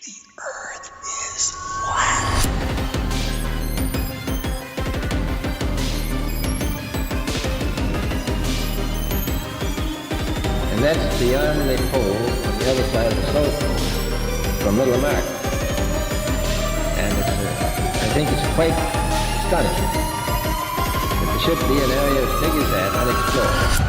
Earth is flat. And that's beyond the pole on the other side of the South Pole, from Middle America. And I think it's quite astonishing that there should be an area as big as that unexplored.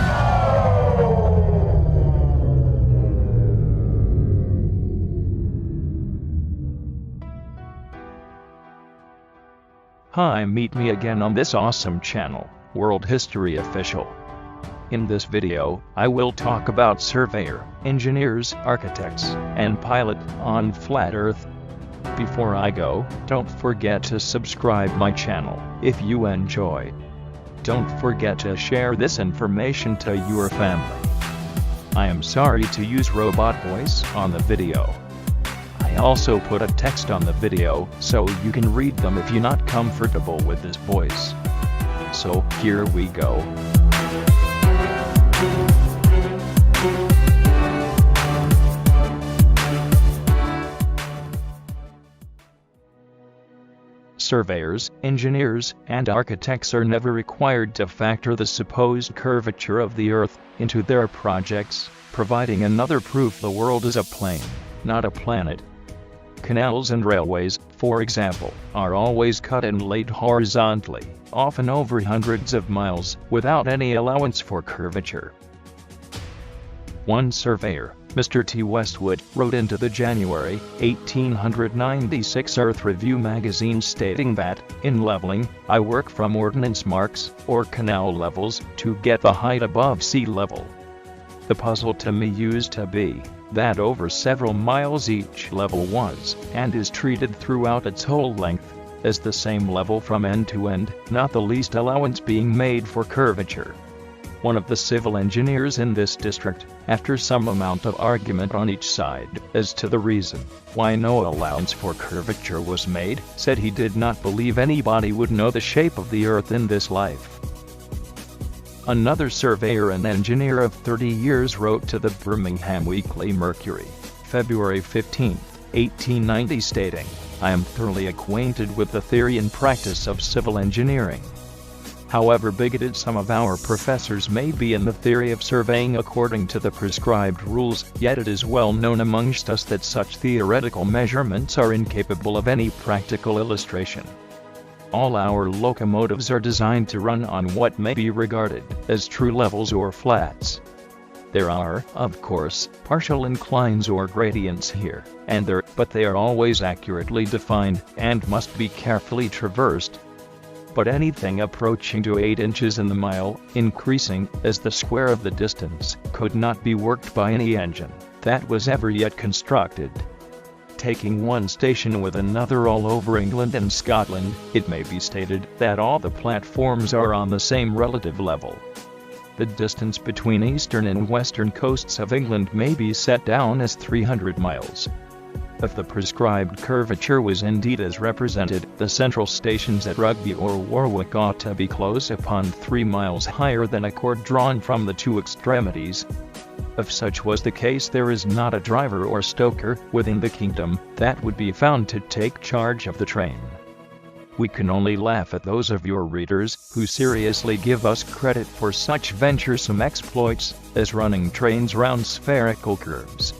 Hi, meet me again on this awesome channel, World History Official. In this video, I will talk about surveyor, engineers, architects, and pilot on flat Earth. Before I go, don't forget to subscribe my channel if you enjoy. Don't forget to share this information to your family. I am sorry to use robot voice on the video. I also put a text on the video so you can read them if you're not comfortable with this voice. So here we go. Surveyors, engineers, and architects are never required to factor the supposed curvature of the Earth into their projects, providing another proof the world is a plane, not a planet. Canals and railways, for example, are always cut and laid horizontally, often over hundreds of miles, without any allowance for curvature. One surveyor, Mr. T. Westwood, wrote into the January 1896 Earth Review magazine stating that, in leveling, I work from ordnance marks, or canal levels, to get the height above sea level. The puzzle to me used to be that over several miles each level was, and is treated throughout its whole length, as the same level from end to end, not the least allowance being made for curvature. One of the civil engineers in this district, after some amount of argument on each side as to the reason why no allowance for curvature was made, said he did not believe anybody would know the shape of the Earth in this life. Another surveyor and engineer of 30 years wrote to the Birmingham Weekly Mercury, February 15, 1890 stating, I am thoroughly acquainted with the theory and practice of civil engineering. However bigoted some of our professors may be in the theory of surveying according to the prescribed rules, yet it is well known amongst us that such theoretical measurements are incapable of any practical illustration. All our locomotives are designed to run on what may be regarded as true levels or flats. There are, of course, partial inclines or gradients here and there, but they are always accurately defined and must be carefully traversed. But anything approaching to 8 inches in the mile, increasing as the square of the distance, could not be worked by any engine that was ever yet constructed. Taking one station with another all over England and Scotland, it may be stated that all the platforms are on the same relative level. The distance between eastern and western coasts of England may be set down as 300 miles. If the prescribed curvature was indeed as represented, the central stations at Rugby or Warwick ought to be close upon 3 miles higher than a cord drawn from the two extremities. If such was the case, there is not a driver or stoker within the kingdom that would be found to take charge of the train. We can only laugh at those of your readers who seriously give us credit for such venturesome exploits as running trains round spherical curves.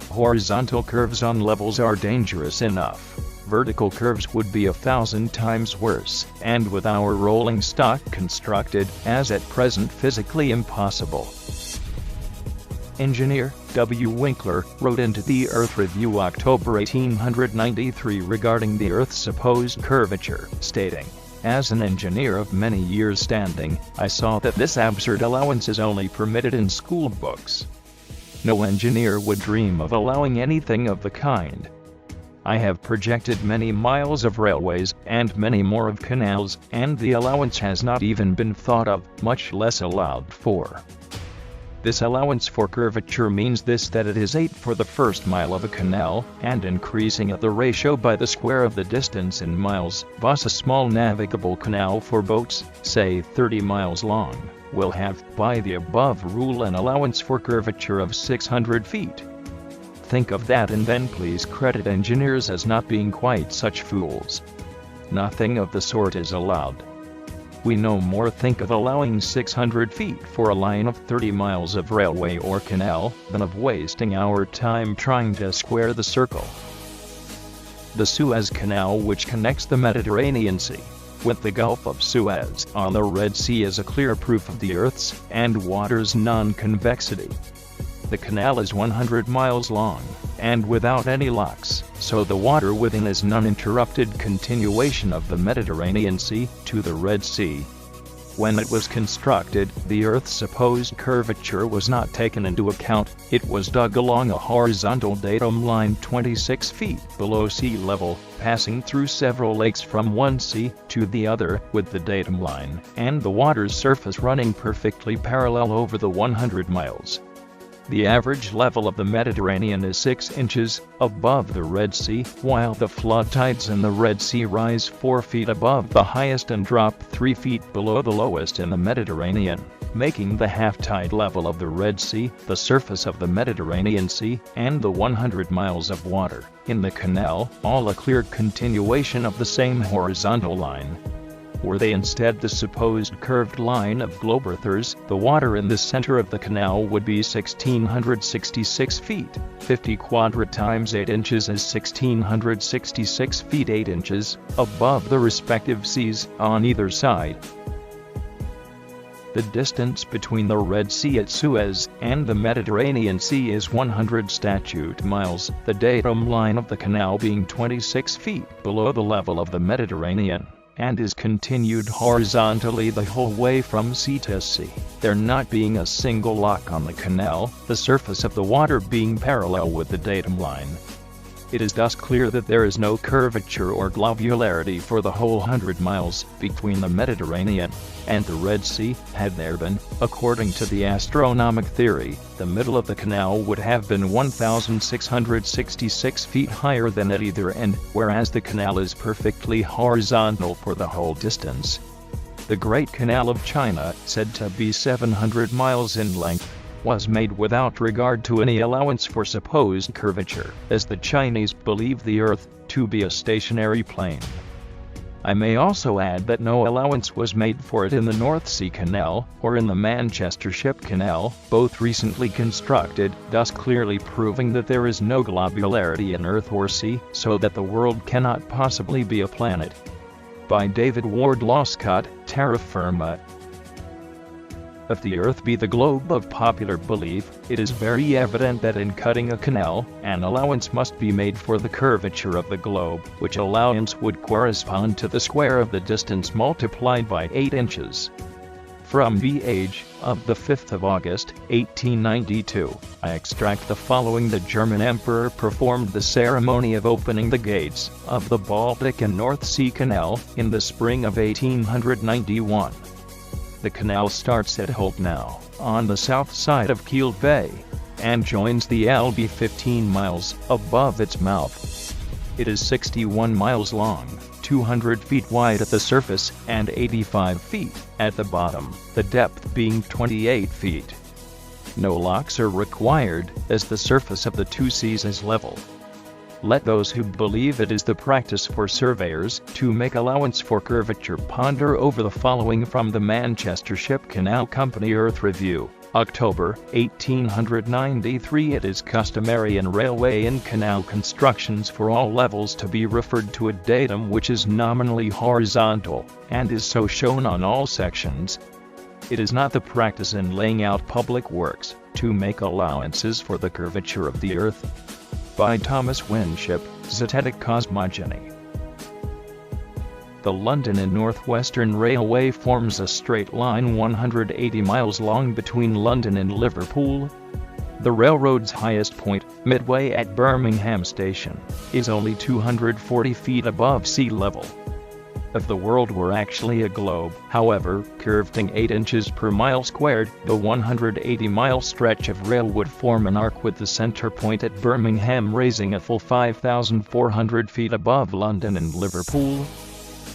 Horizontal curves on levels are dangerous enough. Vertical curves would be 1,000 times worse, and with our rolling stock constructed, as at present physically impossible. Engineer W. Winkler wrote into the Earth Review October 1893 regarding the Earth's supposed curvature, stating, as an engineer of many years' standing, I saw that this absurd allowance is only permitted in school books. No engineer would dream of allowing anything of the kind. I have projected many miles of railways and many more of canals, and the allowance has not even been thought of, much less allowed for. This allowance for curvature means this, that it is 8 for the first mile of a canal, and increasing at the ratio by the square of the distance in miles. Thus a small navigable canal for boats, say 30 miles long, will have, by the above rule, an allowance for curvature of 600 feet. think of that and then please credit engineers as not being quite such fools. Nothing of the sort is allowed. We no more think of allowing 600 feet for a line of 30 miles of railway or canal than of wasting our time trying to square the circle. The Suez Canal, which connects the Mediterranean Sea with the Gulf of Suez on the Red Sea, is a clear proof of the Earth's and water's non-convexity. The canal is 100 miles long and without any locks, so the water within is an uninterrupted continuation of the Mediterranean Sea to the Red Sea. When it was constructed, the Earth's supposed curvature was not taken into account. It was dug along a horizontal datum line 26 feet below sea level, passing through several lakes from one sea to the other, with the datum line and the water's surface running perfectly parallel over the 100 miles. The average level of the Mediterranean is 6 inches above the Red Sea, while the flood tides in the Red Sea rise 4 feet above the highest and drop 3 feet below the lowest in the Mediterranean, making the half-tide level of the Red Sea, the surface of the Mediterranean Sea, and the 100 miles of water in the canal all a clear continuation of the same horizontal line. Were they instead the supposed curved line of globe earthers, the water in the center of the canal would be 1,666 feet, 50 quadrat times 8 inches is 1,666 feet 8 inches, above the respective seas on either side. The distance between the Red Sea at Suez and the Mediterranean Sea is 100 statute miles, the datum line of the canal being 26 feet below the level of the Mediterranean, and is continued horizontally the whole way from sea to sea, there not being a single lock on the canal, the surface of the water being parallel with the datum line. It is thus clear that there is no curvature or globularity for the whole 100 miles between the Mediterranean and the Red Sea. Had there been, according to the astronomic theory, the middle of the canal would have been 1,666 feet higher than at either end, whereas the canal is perfectly horizontal for the whole distance. The Great Canal of China, said to be 700 miles in length, was made without regard to any allowance for supposed curvature, as the Chinese believe the Earth to be a stationary plane. I may also add that no allowance was made for it in the North Sea Canal or in the Manchester Ship Canal, both recently constructed, thus clearly proving that there is no globularity in Earth or sea, so that the world cannot possibly be a planet. By David Ward Loscott, Terra Firma. If the Earth be the globe of popular belief, it is very evident that in cutting a canal, an allowance must be made for the curvature of the globe, which allowance would correspond to the square of the distance multiplied by 8 inches. From The Age of the 5th of August, 1892, I extract the following: the German Emperor performed the ceremony of opening the gates of the Baltic and North Sea Canal in the spring of 1891. The canal starts at Holtenau, on the south side of Kiel Bay, and joins the Elbe 15 miles above its mouth. It is 61 miles long, 200 feet wide at the surface, and 85 feet at the bottom, the depth being 28 feet. No locks are required, as the surface of the two seas is level. Let those who believe it is the practice for surveyors to make allowance for curvature ponder over the following from the Manchester Ship Canal Company Earth Review, October, 1893. It is customary in railway and canal constructions for all levels to be referred to a datum which is nominally horizontal, and is so shown on all sections. It is not the practice in laying out public works to make allowances for the curvature of the Earth. By Thomas Winship, Zetetic Cosmogony. The London and North Western Railway forms a straight line 180 miles long between London and Liverpool. The railroad's highest point, midway at Birmingham Station, is only 240 feet above sea level. If the world were actually a globe, however, curving 8 inches per mile squared, the 180-mile stretch of rail would form an arc with the center point at Birmingham raising a full 5,400 feet above London and Liverpool.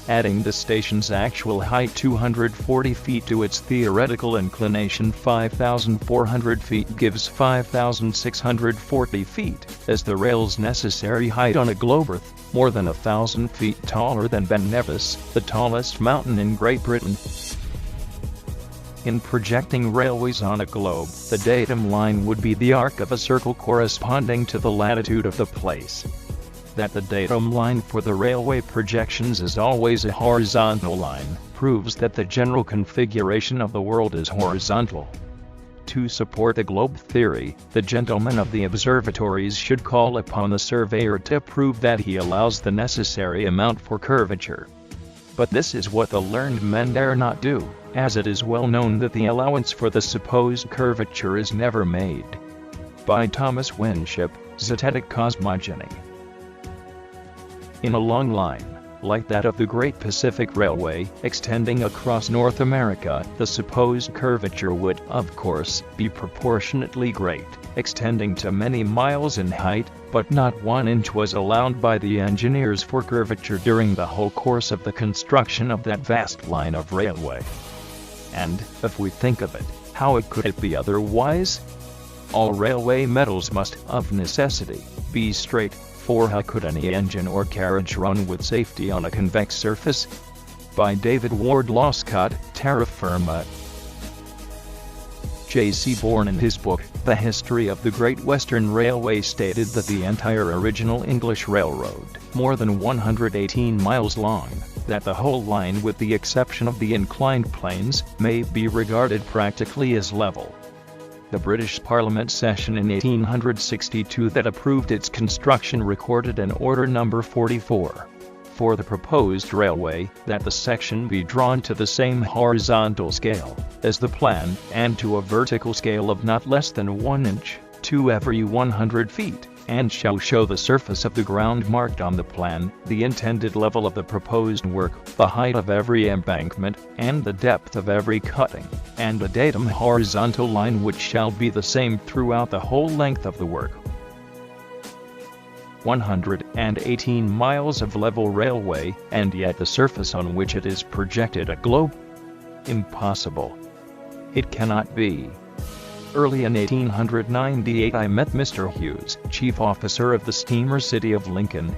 adding the station's actual height 240 feet to its theoretical inclination 5,400 feet gives 5,640 feet as the rail's necessary height on a globe Earth, more than 1,000 feet taller than Ben Nevis, the tallest mountain in Great Britain. In projecting railways on a globe, the datum line would be the arc of a circle corresponding to the latitude of the place. That the datum line for the railway projections is always a horizontal line proves that the general configuration of the world is horizontal. To support the globe theory, the gentlemen of the observatories should call upon the surveyor to prove that he allows the necessary amount for curvature. But this is what the learned men dare not do, as it is well known that the allowance for the supposed curvature is never made. By Thomas Winship, Zetetic Cosmogony. In a long line, like that of the Great Pacific Railway, extending across North America, the supposed curvature would, of course, be proportionately great, extending to many miles in height, but not 1 inch was allowed by the engineers for curvature during the whole course of the construction of that vast line of railway. And, if we think of it, how could it be otherwise? All railway metals must, of necessity, be straight, for how could any engine or carriage run with safety on a convex surface? By David Ward Loscott, Terra Firma. J.C. Bourne in his book, The History of the Great Western Railway stated that the entire original English railroad, more than 118 miles long, that the whole line with the exception of the inclined planes, may be regarded practically as level. The British Parliament session in 1862 that approved its construction recorded in Order No. 44 for the proposed railway, that the section be drawn to the same horizontal scale as the plan, and to a vertical scale of not less than 1 inch, to every 100 feet, and shall show the surface of the ground marked on the plan, the intended level of the proposed work, the height of every embankment, and the depth of every cutting, and a datum horizontal line which shall be the same throughout the whole length of the work. 118 miles of level railway, and yet the surface on which it is projected a globe? Impossible. It cannot be. Early in 1898 I met Mr. Hughes, chief officer of the steamer City of Lincoln.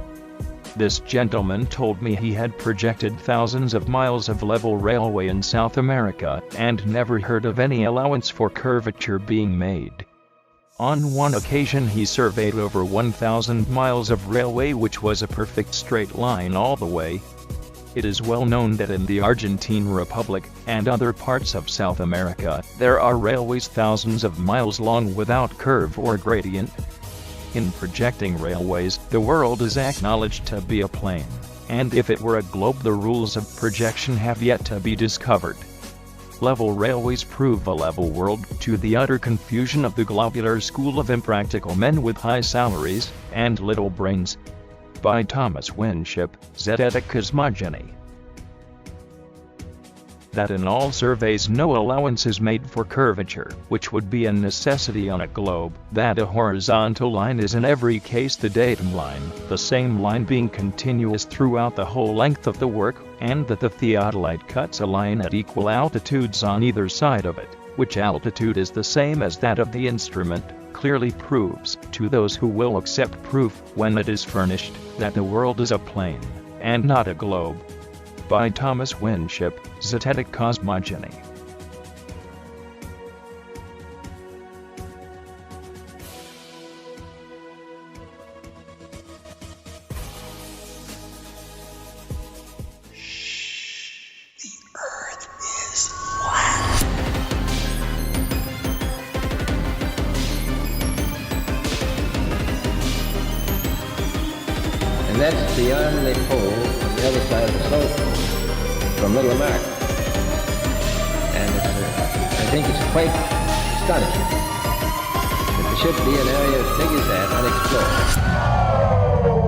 This gentleman told me he had projected thousands of miles of level railway in South America, and never heard of any allowance for curvature being made. On one occasion he surveyed over 1,000 miles of railway which was a perfect straight line all the way. It is well known that in the Argentine Republic, and other parts of South America, there are railways thousands of miles long without curve or gradient. In projecting railways, the world is acknowledged to be a plane, and if it were a globe the rules of projection have yet to be discovered. Level railways prove a level world, to the utter confusion of the globular school of impractical men with high salaries and little brains. By Thomas Winship, Zetetic Cosmogony. That in all surveys no allowance is made for curvature, which would be a necessity on a globe, that a horizontal line is in every case the datum line, the same line being continuous throughout the whole length of the work, and that the theodolite cuts a line at equal altitudes on either side of it, which altitude is the same as that of the instrument, clearly proves, to those who will accept proof when it is furnished, that the world is a plane, and not a globe. By Thomas Winship, Zetetic Cosmogony. The Earth is flat. And that's beyond the pole on the other side of the South Pole, from Little Mark. And I think it's quite astonishing that there should be an area as big as that unexplored.